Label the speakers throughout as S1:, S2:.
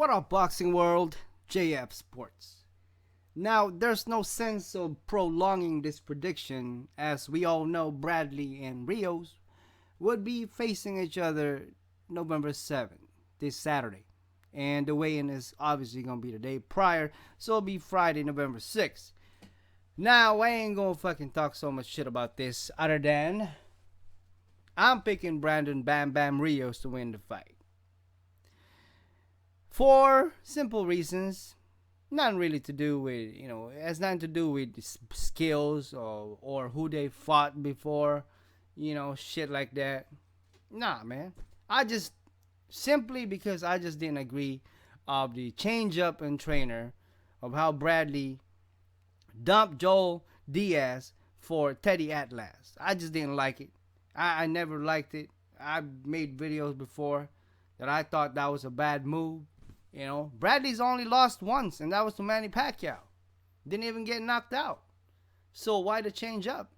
S1: What up, boxing world? JF Sports. Now, there's no sense of prolonging this prediction, as we all know Bradley and Rios would be facing each other November 7th, this Saturday. And the weigh-in is obviously going to be the day prior, so it'll be Friday, November 6th. Now, I ain't going to fucking talk so much shit about this, other than I'm picking Brandon Bam Bam Rios to win the fight. For simple reasons, nothing really to do with, it has nothing to do with skills or who they fought before, shit like that. Nah, man. Simply because I just didn't agree of the change up in trainer of how Bradley dumped Joel Diaz for Teddy Atlas. I just didn't like it. I never liked it. I made videos before that I thought that was a bad move. Bradley's only lost once, and that was to Manny Pacquiao. Didn't even get knocked out. So why the change up?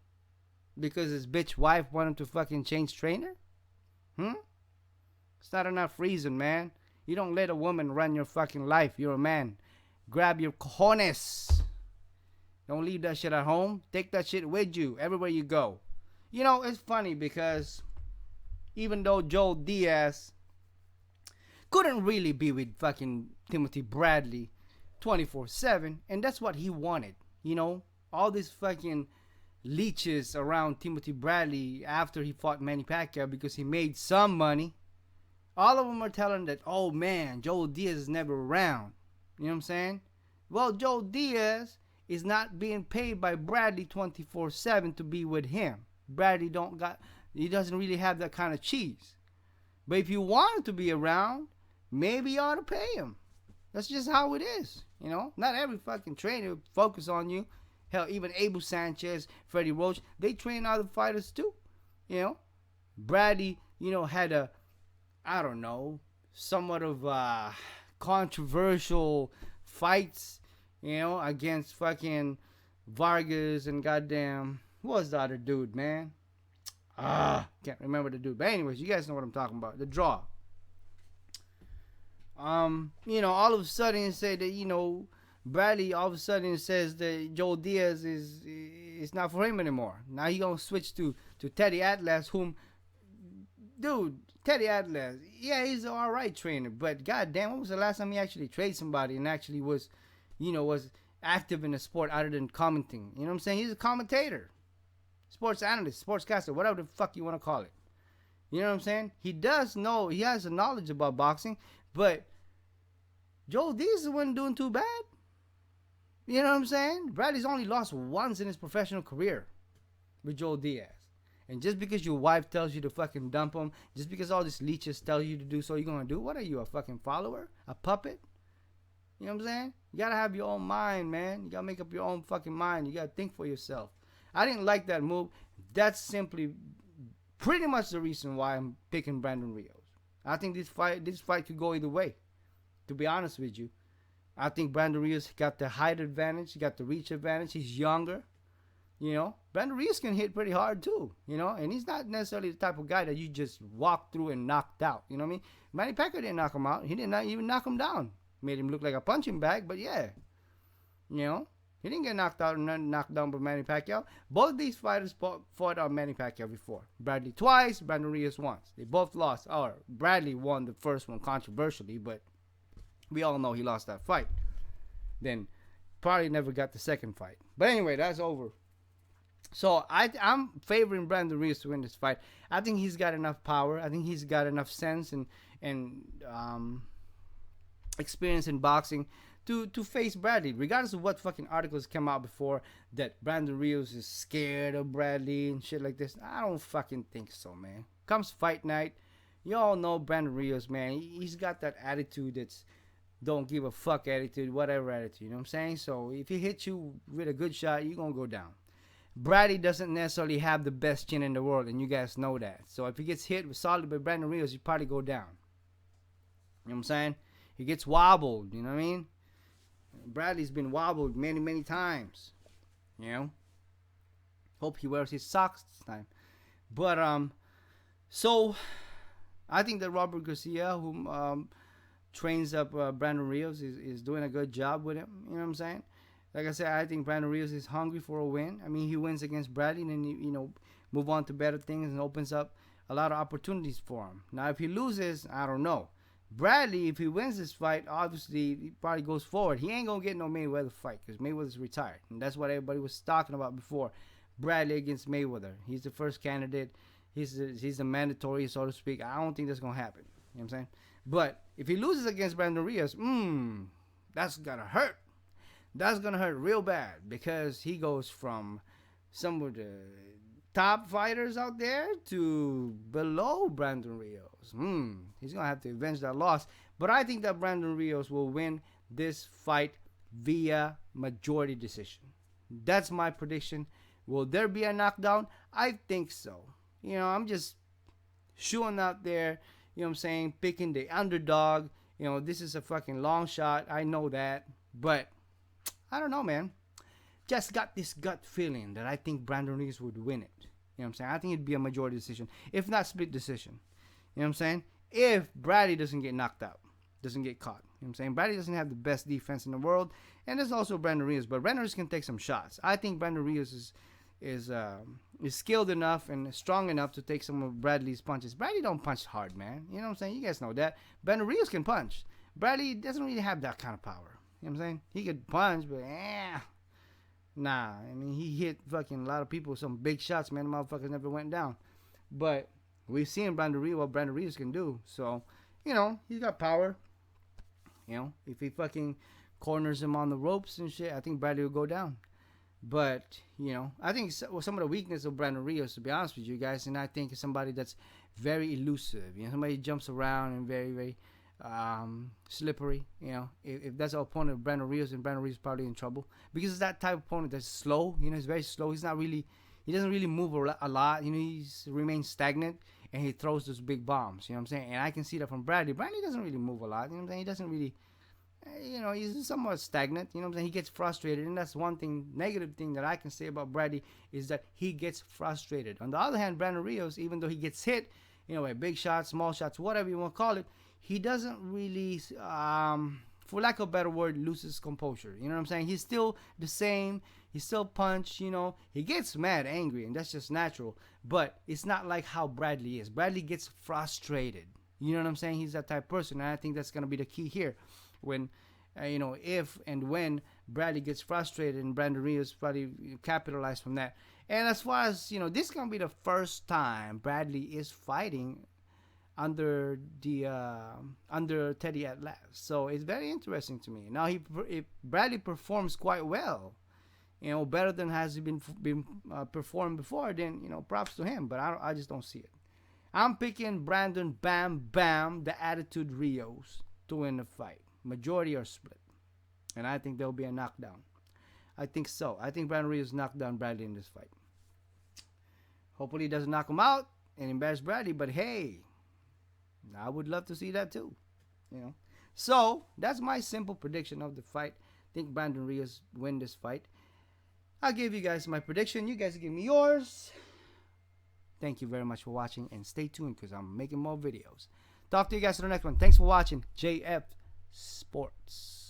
S1: Because his bitch wife wanted to fucking change trainer? It's not enough reason, man. You don't let a woman run your fucking life. You're a man. Grab your cojones. Don't leave that shit at home. Take that shit with you everywhere you go. It's funny because even though Joel Diaz couldn't really be with fucking Timothy Bradley 24/7, and that's what he wanted. All these fucking leeches around Timothy Bradley after he fought Manny Pacquiao because he made some money. All of them are telling that, oh man, Joel Diaz is never around. You know what I'm saying? Well, Joel Diaz is not being paid by Bradley 24/7 to be with him. Bradley he doesn't really have that kind of cheese. But if you want him to be around, maybe you ought to pay him. That's just how it is. Not every fucking trainer focus on you. Hell, even Abel Sanchez, Freddie Roach, they train other fighters too. Bradley, had a, I don't know, somewhat of controversial fights, against fucking Vargas and goddamn, what was the other dude, man? Can't remember the dude. But anyways, you guys know what I'm talking about. The draw. All of a sudden it said that, Bradley all of a sudden says that Joel Diaz is not for him anymore. Now he gonna switch to Teddy Atlas, Teddy Atlas, yeah, he's an alright trainer, but goddamn, when was the last time he actually trained somebody and actually was active in the sport other than commenting? You know what I'm saying? He's a commentator, sports analyst, sportscaster, whatever the fuck you want to call it. You know what I'm saying? He has a knowledge about boxing, but Joel Diaz wasn't doing too bad. You know what I'm saying? Bradley's only lost once in his professional career with Joel Diaz. And just because your wife tells you to fucking dump him, just because all these leeches tell you to do so, you're going to do? What are you, a fucking follower? A puppet? You know what I'm saying? You got to have your own mind, man. You got to make up your own fucking mind. You got to think for yourself. I didn't like that move. That's simply pretty much the reason why I'm picking Brandon Rios. I think this fight could go either way, to be honest with you. I think Brandon Rios got the height advantage. He got the reach advantage. He's younger. Brandon Rios can hit pretty hard too, and he's not necessarily the type of guy that you just walk through and knocked out. You know what I mean? Manny Pacquiao didn't knock him out. He did not even knock him down. Made him look like a punching bag, but yeah. He didn't get knocked out and knocked down by Manny Pacquiao. Both these fighters fought on Manny Pacquiao before. Bradley twice, Brandon Rios once. They both lost. Or Bradley won the first one controversially, but we all know he lost that fight. Then probably never got the second fight. But anyway, that's over. So I'm favoring Brandon Rios to win this fight. I think he's got enough power. I think he's got enough sense and experience in boxing to face Bradley, regardless of what fucking articles come out before that Brandon Rios is scared of Bradley and shit like this. I don't fucking think so, man. Comes fight night, you all know Brandon Rios, man. He's got that attitude that's don't give a fuck attitude, whatever attitude, you know what I'm saying? So if he hits you with a good shot, you're going to go down. Bradley doesn't necessarily have the best chin in the world, and you guys know that. So if he gets hit with solid by Brandon Rios, he'll probably go down. You know what I'm saying? He gets wobbled, you know what I mean? Bradley's been wobbled many, many times. Hope he wears his socks this time. But, so, I think that Robert Garcia, who trains up Brandon Rios, is doing a good job with him. You know what I'm saying? Like I said, I think Brandon Rios is hungry for a win. I mean, he wins against Bradley, and then move on to better things and opens up a lot of opportunities for him. Now, if he loses, I don't know. Bradley, if he wins this fight, obviously he probably goes forward. He ain't gonna get no Mayweather fight because Mayweather's retired, and that's what everybody was talking about before. Bradley against Mayweather. He's the first candidate. He's the mandatory, so to speak. I don't think that's gonna happen. You know what I'm saying? But if he loses against Brandon Rios, that's gonna hurt. That's gonna hurt real bad because he goes from some of the top fighters out there to below Brandon Rios. He's gonna have to avenge that loss. But I think that Brandon Rios will win this fight via majority decision. That's my prediction. Will there be a knockdown? I think so. I'm just shooting out there. You know what I'm saying? Picking the underdog. This is a fucking long shot. I know that. But I don't know, man. Just got this gut feeling that I think Brandon Rios would win it. You know what I'm saying? I think it'd be a majority decision. If not split decision. You know what I'm saying? If Bradley doesn't get knocked out. Doesn't get caught. You know what I'm saying? Bradley doesn't have the best defense in the world. And there's also Brandon Rios. But Brandon Rios can take some shots. I think Brandon Rios is skilled enough and strong enough to take some of Bradley's punches. Bradley don't punch hard, man. You know what I'm saying? You guys know that. Brandon Rios can punch. Bradley doesn't really have that kind of power. You know what I'm saying? He could punch, but nah. I mean, he hit fucking a lot of people with some big shots, man. The motherfuckers never went down. But we've seen what Brandon Rios can do. So, he's got power. If he fucking corners him on the ropes and shit, I think Bradley will go down. But, I think some of the weakness of Brandon Rios, to be honest with you guys, and I think is somebody that's very elusive. Somebody jumps around and very, very slippery. If that's an opponent of Brandon Rios, then Brandon Rios is probably in trouble. Because it's that type of opponent that's slow. He's very slow. He doesn't really move a lot. He remains stagnant, and he throws those big bombs. You know what I'm saying? And I can see that from Bradley. Bradley doesn't really move a lot. You know what I'm saying? He doesn't really... he's somewhat stagnant. You know what I'm saying? He gets frustrated, and that's one negative thing that I can say about Bradley is that he gets frustrated. On the other hand, Brandon Rios, even though he gets hit, by big shots, small shots, whatever you want to call it, he doesn't really, for lack of a better word, loses composure. You know what I'm saying? He's still the same. He still punch. He gets mad, angry, and that's just natural. But it's not like how Bradley is. Bradley gets frustrated. You know what I'm saying? He's that type of person, and I think that's gonna be the key here. When, if and when Bradley gets frustrated, and Brandon Rios probably capitalize from that. And as far as, this is going to be the first time Bradley is fighting under Teddy at last. So it's very interesting to me. Now, if Bradley performs quite well, better than has he been performed before, then, props to him. But I just don't see it. I'm picking Brandon Bam Bam, the Attitude Rios, to win the fight. Majority or split. And I think there'll be a knockdown. I think so. I think Brandon Rios knocked down Bradley in this fight. Hopefully he doesn't knock him out and embarrass Bradley. But hey, I would love to see that too. So that's my simple prediction of the fight. I think Brandon Rios win this fight. I'll give you guys my prediction. You guys give me yours. Thank you very much for watching. And stay tuned because I'm making more videos. Talk to you guys in the next one. Thanks for watching. JF Sports.